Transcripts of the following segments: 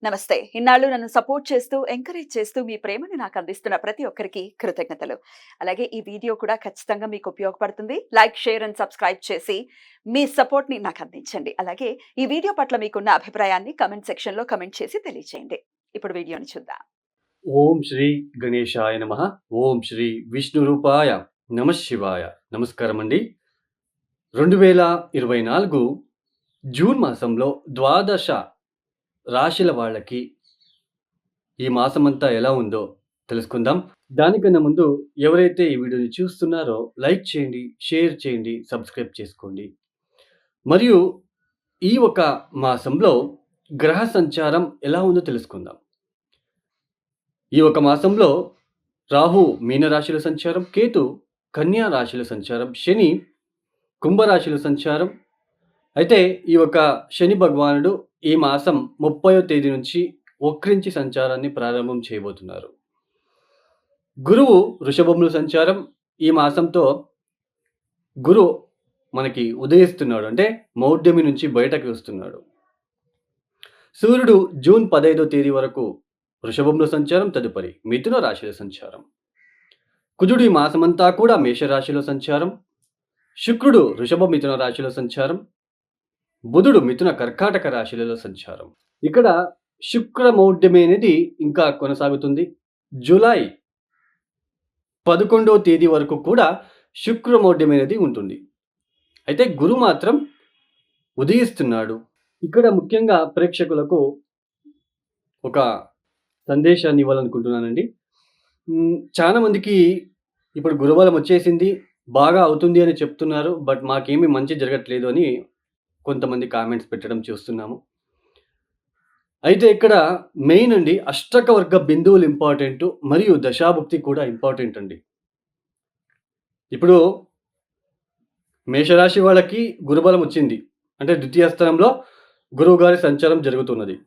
నమస్తే. ఇన్నాళ్ళు నన్ను సపోర్ట్ చేస్తూ, ఎంకరేజ్ చేస్తూ మీ ప్రేమని నాకు అందిస్తున్న ప్రతి ఒక్కరికి కృతజ్ఞతలు. అలాగే ఈ వీడియో కూడా ఖచ్చితంగా మీకు ఉపయోగపడుతుంది. లైక్, షేర్ అండ్ సబ్స్క్రైబ్ చేసి మీ సపోర్ట్‌ని నాకు అందించండి. అలాగే ఈ వీడియో పట్ల మీకున్న అభిప్రాయాన్ని కామెంట్ సెక్షన్‌లో కామెంట్ చేసి తెలియజేయండి. ఇప్పుడు వీడియోని చూద్దాం. ఓం శ్రీ గణేశాయ నమః. ఓం శ్రీ విష్ణురూపాయ నమః శివాయ. నమస్కారమండి. 2024 జూన్ మాసంలో ద్వాదశ రాశుల వాళ్ళకి ఈ మాసమంతా ఎలా ఉందో తెలుసుకుందాం. దానికన్నా ముందు ఎవరైతే ఈ వీడియోని చూస్తున్నారో లైక్ చేయండి, షేర్ చేయండి, సబ్స్క్రైబ్ చేసుకోండి. మరియు ఈ ఒక మాసంలో గ్రహ సంచారం ఎలా ఉందో తెలుసుకుందాం. ఈ ఒక మాసంలో రాహు మీనరాశిలో సంచారం, కేతు కన్యా రాశిలో సంచారం, శని కుంభరాశిలో సంచారం. అయితే ఈ ఒక శని భగవానుడు ఈ మాసం 30వ తేదీ నుంచి వక్రించి సంచారాన్ని ప్రారంభం చేయబోతున్నారు. గురువు వృషభంలో సంచారం. ఈ మాసంతో గురు మనకి ఉదయిస్తున్నాడు, అంటే మౌఢ్యమి నుంచి బయటకి వస్తున్నాడు. సూర్యుడు జూన్ 15వ తేదీ వరకు వృషభంలో సంచారం, తదుపరి మిథున రాశిలో సంచారం. కుజుడు ఈ మాసమంతా కూడా మేషరాశిలో సంచారం. శుక్రుడు వృషభ మిథున రాశిలో సంచారం. బుధుడు మిథున కర్కాటక రాశిలలో సంచారం. ఇక్కడ శుక్ర మౌఢ్యమి అనేది ఇంకా కొనసాగుతుంది. జూలై 11వ తేదీ వరకు కూడా శుక్ర మౌఢ్యం అనేది ఉంటుంది. అయితే గురు మాత్రం ఉదయిస్తున్నాడు. ఇక్కడ ముఖ్యంగా ప్రేక్షకులకు ఒక సందేశాన్ని ఇవ్వాలనుకుంటున్నానండి. చాలా మందికి ఇప్పుడు గురుబలం వచ్చేసింది, బాగా అవుతుంది అని చెప్తున్నారు. బట్ మాకేమీ మంచి జరగట్లేదు అని కొంతమంది కామెంట్స్ పెట్టడం చూస్తున్నాము. అయితే ఇక్కడ మెయిన్ అండి, అష్టక వర్గ బిందువులు ఇంపార్టెంట్, మరియు దశాభుక్తి కూడా ఇంపార్టెంట్ అండి. ఇప్పుడు మేషరాశి వాళ్ళకి గురుబలం వచ్చింది, అంటే ద్వితీయ స్థానంలో గురువు గారి సంచారం జరుగుతున్నది.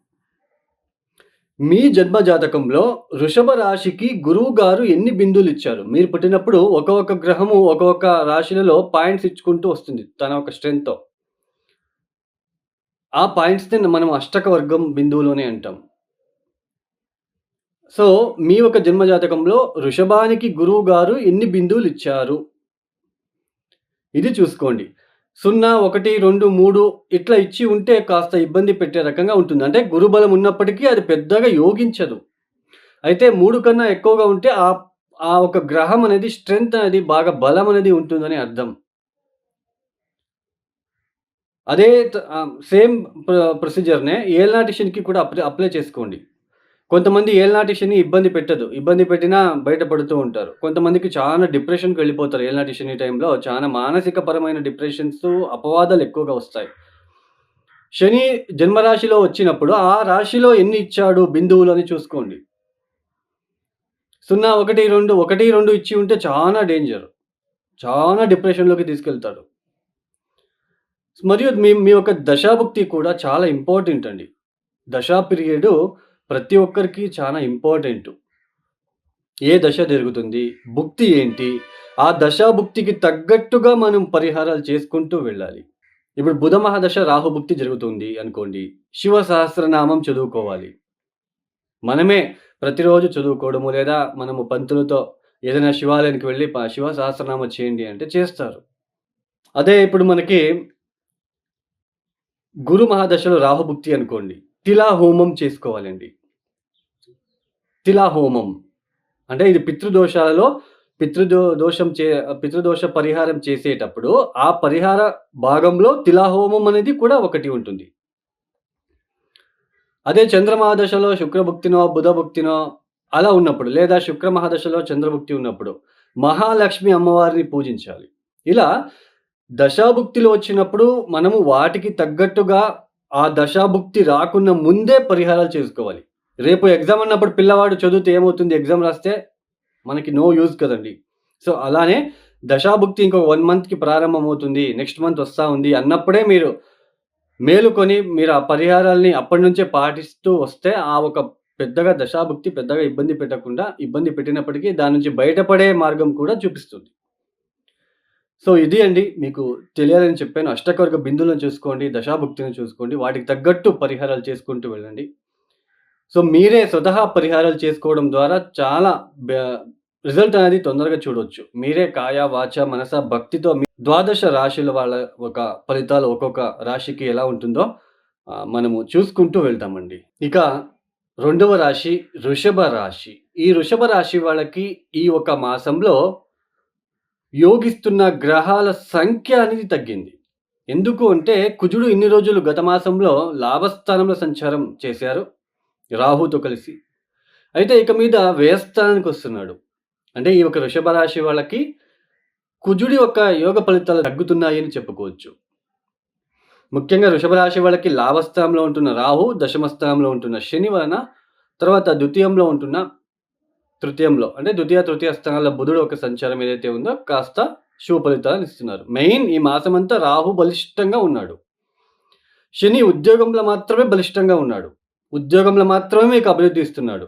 మీ జన్మ జాతకంలో వృషభ రాశికి గురువు గారు ఎన్ని బిందువులు ఇచ్చారు? మీరు పుట్టినప్పుడు ఒక్కొక్క గ్రహము ఒక్కొక్క రాశులలో పాయింట్స్ ఇచ్చుకుంటూ వస్తుంది తన ఒక స్ట్రెంగ్త్‌తో. ఆ పాయింట్స్‌ని మనం అష్టక వర్గం బిందువులోనే అంటాం. సో, మీ యొక్క జన్మ జాతకంలో వృషభానికి గురువు గారు ఎన్ని బిందువులు ఇచ్చారు? ఇది చూసుకోండి. 0, 1, 2, 3 ఇట్లా ఇచ్చి ఉంటే కాస్త ఇబ్బంది పెట్టే రకంగా ఉంటుంది. అంటే గురుబలం ఉన్నప్పటికీ అది పెద్దగా యోగించదు. అయితే 3 కన్నా ఎక్కువగా ఉంటే ఆ ఒక గ్రహం అనేది స్ట్రెంగ్త్ అనేది బాగా బలం అనేది ఉంటుందని అర్థం. అదే సేమ్ ప్రొసీజర్‌నే ఏళ్నాటి శనికి కూడా అప్లై చేసుకోండి. కొంతమంది ఏళ్నాటి శని ఇబ్బంది పెట్టదు. ఇబ్బంది పెట్టినా బయటపడుతూ ఉంటారు. కొంతమందికి చాలా డిప్రెషన్‌కి వెళ్ళిపోతారు ఏళ్నాటి శని టైంలో. చాలా మానసిక పరమైన డిప్రెషన్స్, అపవాదాలు ఎక్కువగా వస్తాయి. శని జన్మరాశిలో వచ్చినప్పుడు ఆ రాశిలో ఎన్ని ఇచ్చాడు బిందువులు అని చూసుకోండి. 0, 1, 2, 1, 2 ఇచ్చి ఉంటే చాలా డేంజర్. చాలా డిప్రెషన్‌లోకి తీసుకెళ్తాడు. మరియు మీ యొక్క దశాభుక్తి కూడా చాలా ఇంపార్టెంట్ అండి. దశా పీరియడు ప్రతి ఒక్కరికి చాలా ఇంపార్టెంటు. ఏ దశ జరుగుతుంది? భుక్తి ఏంటి? ఆ దశాభుక్తికి తగ్గట్టుగా మనం పరిహారాలు చేసుకుంటూ వెళ్ళాలి. ఇప్పుడు బుధ మహాదశ రాహుభుక్తి జరుగుతుంది అనుకోండి. శివ సహస్రనామం చదువుకోవాలి. మనమే ప్రతిరోజు చదువుకోవడము, లేదా మనము పంతులతో ఏదైనా శివాలయానికి వెళ్ళి శివ సహస్రనామం చేయండి అంటే చేస్తారు. అదే ఇప్పుడు మనకి గురు మహాదశలో రాహుభుక్తి అనుకోండి. తిలా హోమం చేసుకోవాలండి. తిలా హోమం అంటే ఇది పితృదోషాలలో పితృదోష పరిహారం చేసేటప్పుడు ఆ పరిహార భాగంలో తిలా హోమం అనేది కూడా ఒకటి ఉంటుంది. అదే చంద్రమహాదశలో శుక్రభుక్తినో, బుధభుక్తినో అలా ఉన్నప్పుడు, లేదా శుక్ర మహాదశలో చంద్రభుక్తి ఉన్నప్పుడు మహాలక్ష్మి అమ్మవారిని పూజించాలి. ఇలా దశాభుక్తిలో వచ్చినప్పుడు మనము వాటికి తగ్గట్టుగా ఆ దశాభుక్తి రాకున్న ముందే పరిహారాలు చేసుకోవాలి. రేపు ఎగ్జామ్ అన్నప్పుడు పిల్లవాడు చదివితే ఏమవుతుంది? ఎగ్జామ్ రాస్తే మనకి నో యూజ్ కదండీ. సో, అలానే దశాభుక్తి ఇంకొక 1 మంత్‌కి ప్రారంభమవుతుంది, నెక్స్ట్ మంత్ వస్తా ఉంది అన్నప్పుడే మీరు మేలుకొని మీరు ఆ పరిహారాల్ని అప్పటి నుంచే పాటిస్తూ వస్తే ఆ ఒక పెద్దగా దశాభుక్తి పెద్దగా ఇబ్బంది పెట్టినప్పటికీ దాని నుంచి బయటపడే మార్గం కూడా చూపిస్తుంది. సో, ఇది అండి మీకు తెలియాలని చెప్పాను. అష్టకవర్గ బిందువులను చూసుకోండి, దశాభుక్తిని చూసుకోండి. వాటికి తగ్గట్టు పరిహారాలు చేసుకుంటూ వెళ్ళండి. సో, మీరే స్వతహా పరిహారాలు చేసుకోవడం ద్వారా చాలా రిజల్ట్ అనేది తొందరగా చూడొచ్చు. మీరే కాయ, వాచ, మనస, భక్తితో ద్వాదశ రాశుల వాళ్ళ ఒక ఫలితాలు ఒక్కొక్క రాశికి ఎలా ఉంటుందో మనము చూసుకుంటూ వెళ్తామండి. ఇక రెండవ రాశి వృషభ రాశి. ఈ వృషభ రాశి వాళ్ళకి ఈ ఒక మాసంలో యోగిస్తున్న గ్రహాల సంఖ్య అనేది తగ్గింది. ఎందుకు అంటే కుజుడు ఇన్ని రోజులు గత మాసంలో లాభస్థానంలో సంచారం చేశారు రాహుతో కలిసి. అయితే ఇక మీద వ్యయస్థానానికి వస్తున్నాడు. అంటే ఈ ఒక వృషభ రాశి వాళ్ళకి కుజుడి యొక్క యోగ ఫలితాలు తగ్గుతున్నాయని చెప్పుకోవచ్చు. ముఖ్యంగా వృషభ రాశి వాళ్ళకి లాభస్థానంలో ఉంటున్న రాహు, దశమ స్థానంలో ఉంటున్న శని వలన, తర్వాత ద్వితీయంలో ఉంటున్న తృతీయంలో అంటే ద్వితీయ, తృతీయ స్థానాల్లో బుధుడు ఒక సంచారం ఏదైతే ఉందో కాస్త శుభ ఫలితాలను ఇస్తున్నారు. మెయిన్ ఈ మాసమంతా రాహు బలిష్టంగా ఉన్నాడు. శని ఉద్యోగంలో మాత్రమే బలిష్టంగా ఉన్నాడు. ఉద్యోగంలో మాత్రమే మీకు అభివృద్ధి ఇస్తున్నాడు.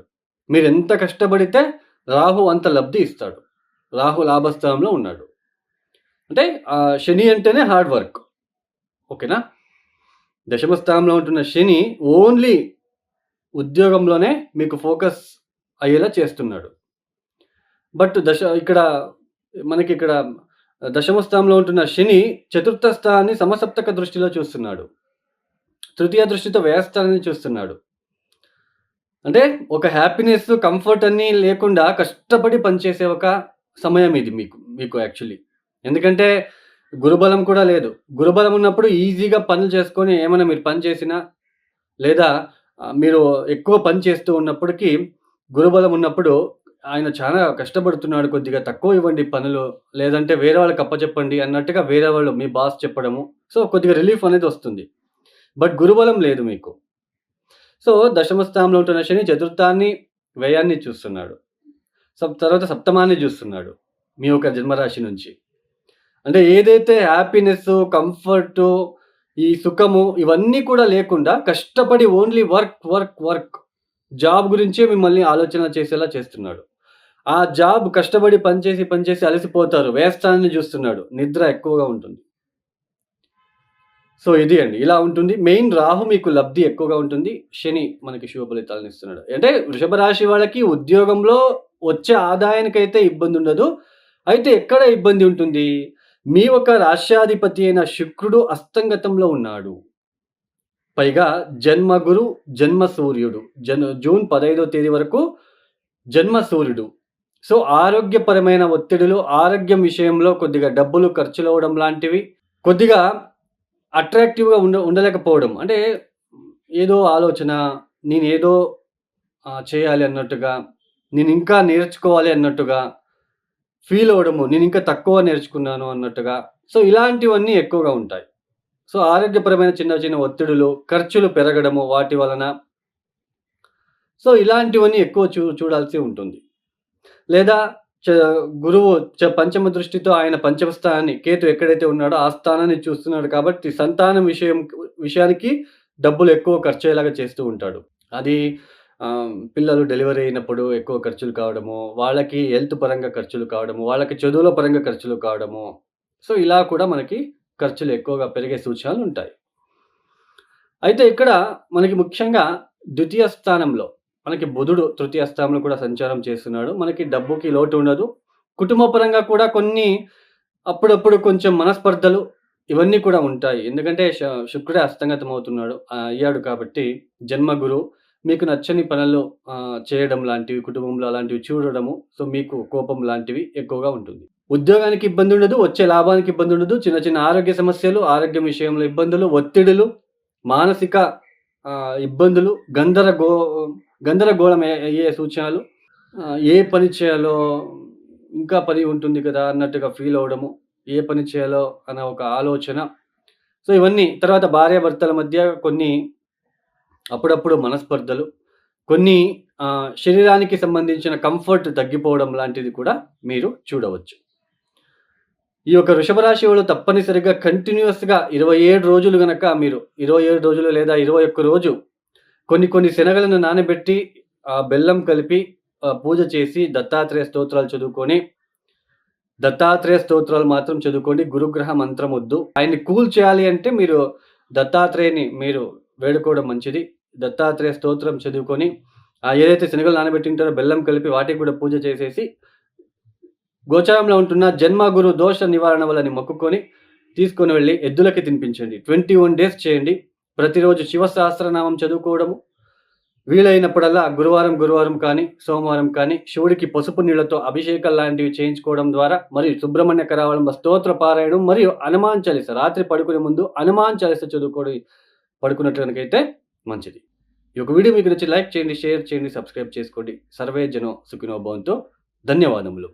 మీరెంత కష్టపడితే రాహు అంత లబ్ధి ఇస్తాడు. రాహు లాభస్థానంలో ఉన్నాడు. అంటే శని అంటేనే హార్డ్ వర్క్. ఓకేనా? దశమ స్థానంలో ఉంటున్న శని ఓన్లీ ఉద్యోగంలోనే మీకు ఫోకస్ అయ్యేలా చేస్తున్నాడు. బట్ మనకిక్కడ దశమ స్థానంలో ఉంటున్న శని చతుర్థ స్థానాన్ని సమసప్తక దృష్టిలో చూస్తున్నాడు. తృతీయ దృష్టితో వ్యయస్థానాన్ని చూస్తున్నాడు. అంటే ఒక హ్యాపీనెస్, కంఫర్ట్ అన్నీ లేకుండా కష్టపడి పనిచేసే ఒక సమయం ఇది మీకు యాక్చువల్లీ. ఎందుకంటే గురుబలం కూడా లేదు. గురుబలం ఉన్నప్పుడు ఈజీగా పనులు చేసుకొని ఏమైనా మీరు పని చేసినా లేదా మీరు ఎక్కువ పని చేస్తూ ఉన్నప్పటికీ గురుబలం ఉన్నప్పుడు ఆయన చాలా కష్టపడుతున్నాడు, కొద్దిగా తక్కువ ఇవ్వండి పనులు, లేదంటే వేరే వాళ్ళకి అప్పచెప్పండి అన్నట్టుగా వేరే వాళ్ళు మీ బాస్ చెప్పడము. సో, కొద్దిగా రిలీఫ్ అనేది వస్తుంది. బట్ గురుబలం లేదు మీకు. సో, దశమ స్థానంలో ఉంటున్న శని చతుర్థాన్ని, వ్యయాన్ని చూస్తున్నాడు. తర్వాత సప్తమాన్ని చూస్తున్నాడు మీ యొక్క జన్మరాశి నుంచి. అంటే ఏదైతే హ్యాపీనెస్సు, కంఫర్టు, ఈ సుఖము ఇవన్నీ కూడా లేకుండా కష్టపడి ఓన్లీ వర్క్ జాబ్ గురించే మిమ్మల్ని ఆలోచన చేసేలా చేస్తున్నాడు. ఆ జాబ్ కష్టపడి పనిచేసి అలసిపోతారు. వ్యయస్థానాన్ని చూస్తున్నాడు. నిద్ర ఎక్కువగా ఉంటుంది. సో, ఇది అండి. ఇలా ఉంటుంది. మెయిన్ రాహు మీకు లబ్ధి ఎక్కువగా ఉంటుంది. శని మనకి శుభ ఫలితాలను ఇస్తున్నాడు. అంటే వృషభ రాశి వాళ్ళకి ఉద్యోగంలో వచ్చే ఆదాయానికైతే ఇబ్బందుండదు. అయితే ఎక్కడ ఇబ్బంది ఉంటుంది? మీ యొక్క రాశ్యాధిపతి అయిన శుక్రుడు అస్తంగతంలో ఉన్నాడు. పైగా జన్మ గురు, జన్మ సూర్యుడు. జూన్ 15వ తేదీ వరకు జన్మ సూర్యుడు. సో, ఆరోగ్యపరమైన ఒత్తిడులు, ఆరోగ్యం విషయంలో కొద్దిగా డబ్బులు ఖర్చులవ్వడం లాంటివి, కొద్దిగా అట్రాక్టివ్‌గా ఉండలేకపోవడం. అంటే ఏదో ఆలోచన, నేనేదో చేయాలి అన్నట్టుగా, నేనింకా నేర్చుకోవాలి అన్నట్టుగా ఫీల్ అవ్వడము, నేనింకా తక్కువ నేర్చుకున్నాను అన్నట్టుగా. సో, ఇలాంటివన్నీ ఎక్కువగా ఉంటాయి. సో, ఆరోగ్యపరమైన చిన్న ఒత్తిడులు, ఖర్చులు పెరగడము వాటి వలన. సో, ఇలాంటివన్నీ ఎక్కువ చూడాల్సి ఉంటుంది. లేదా చ గురువు పంచమ దృష్టితో ఆయన పంచమ స్థానాన్ని, కేతు ఎక్కడైతే ఉన్నాడో ఆ స్థానాన్ని చూస్తున్నాడు కాబట్టి సంతానం విషయానికి డబ్బులు ఎక్కువ ఖర్చయ్యేలాగా చేస్తూ ఉంటాడు. అది పిల్లలు డెలివరీ అయినప్పుడు ఎక్కువ ఖర్చులు కావడము, వాళ్ళకి హెల్త్ పరంగా ఖర్చులు కావడము, వాళ్ళకి చదువుల పరంగా ఖర్చులు కావడము. సో, ఇలా కూడా మనకి ఖర్చులు ఎక్కువగా పెరిగే సూచనలుంటాయి. అయితే ఇక్కడ మనకి ముఖ్యంగా ద్వితీయ స్థానంలో మనకి బుధుడు తృతీయ స్థానంలో కూడా సంచారం చేస్తున్నాడు. మనకి డబ్బుకి లోటు ఉండదు. కుటుంబ పరంగా కూడా కొన్ని అప్పుడప్పుడు కొంచెం మనస్పర్ధలు ఇవన్నీ కూడా ఉంటాయి. ఎందుకంటే శుక్రుడే అస్తంగతం అవుతున్నాడు అయ్యాడు కాబట్టి జన్మగురు మీకు నచ్చని పనులు చేయడం లాంటివి, కుటుంబంలో అలాంటివి చూడడము. సో, మీకు కోపం లాంటివి ఎక్కువగా ఉంటుంది. ఉద్యోగానికి ఇబ్బంది ఉండదు. వచ్చే లాభానికి ఇబ్బంది ఉండదు. చిన్న ఆరోగ్య సమస్యలు, ఆరోగ్యం విషయంలో ఇబ్బందులు, ఒత్తిడులు, మానసిక ఇబ్బందులు, గందరగోళం అయ్యే సూచనలు. ఏ పని చేయాలో ఇంకా పని ఉంటుంది కదా అన్నట్టుగా ఫీల్ అవ్వడము. ఏ పని చేయాలో అన్న ఒక ఆలోచన. సో, ఇవన్నీ తర్వాత భార్యాభర్తల మధ్య కొన్ని అప్పుడప్పుడు మనస్పర్ధలు, కొన్ని శరీరానికి సంబంధించిన కంఫర్ట్ తగ్గిపోవడం లాంటిది కూడా మీరు చూడవచ్చు. ఈ యొక్క వృషభ రాశి వాళ్ళు తప్పనిసరిగా కంటిన్యూయస్‌గా 27 రోజులు గనక మీరు 27 రోజులు లేదా 21 రోజు కొన్ని శనగలను నానబెట్టి బెల్లం కలిపి పూజ చేసి దత్తాత్రేయ స్తోత్రాలు చదువుకొని, దత్తాత్రేయ స్తోత్రాలు మాత్రం చదువుకోండి. గురుగ్రహ మంత్రం వద్దు. ఆయన్ని కూల్ చేయాలి అంటే మీరు దత్తాత్రేయని మీరు వేడుకోవడం మంచిది. దత్తాత్రేయ స్తోత్రం చదువుకొని ఏదైతే శనగలు నానబెట్టింటారో బెల్లం కలిపి వాటికి కూడా పూజ చేసేసి, గోచారంలో ఉంటున్న జన్మ గురు దోష నివారణ వలని మొక్కుకొని తీసుకొని వెళ్ళి ఎద్దులకి తినిపించండి. 21 డేస్ చేయండి. ప్రతిరోజు శివ సహస్రనామం చదువుకోవడము, వీలైనప్పుడల్లా గురువారం కానీ, సోమవారం కానీ శివుడికి పసుపు నీళ్లతో అభిషేకాలు లాంటివి చేయించుకోవడం ద్వారా, మరియు సుబ్రహ్మణ్య కరావళంబ స్తోత్ర పారాయణం మరియు హనుమాన్ చాలీస రాత్రి పడుకునే ముందు హనుమాన్ చాలీస చదువుకోవడం పడుకున్నట్లయితే మంచిది. ఈ యొక్క వీడియో మీకు నచ్చి లైక్ చేయండి, షేర్ చేయండి, సబ్స్క్రైబ్ చేసుకోండి. సర్వే జనో సుఖినో భవంతు. ధన్యవాదములు.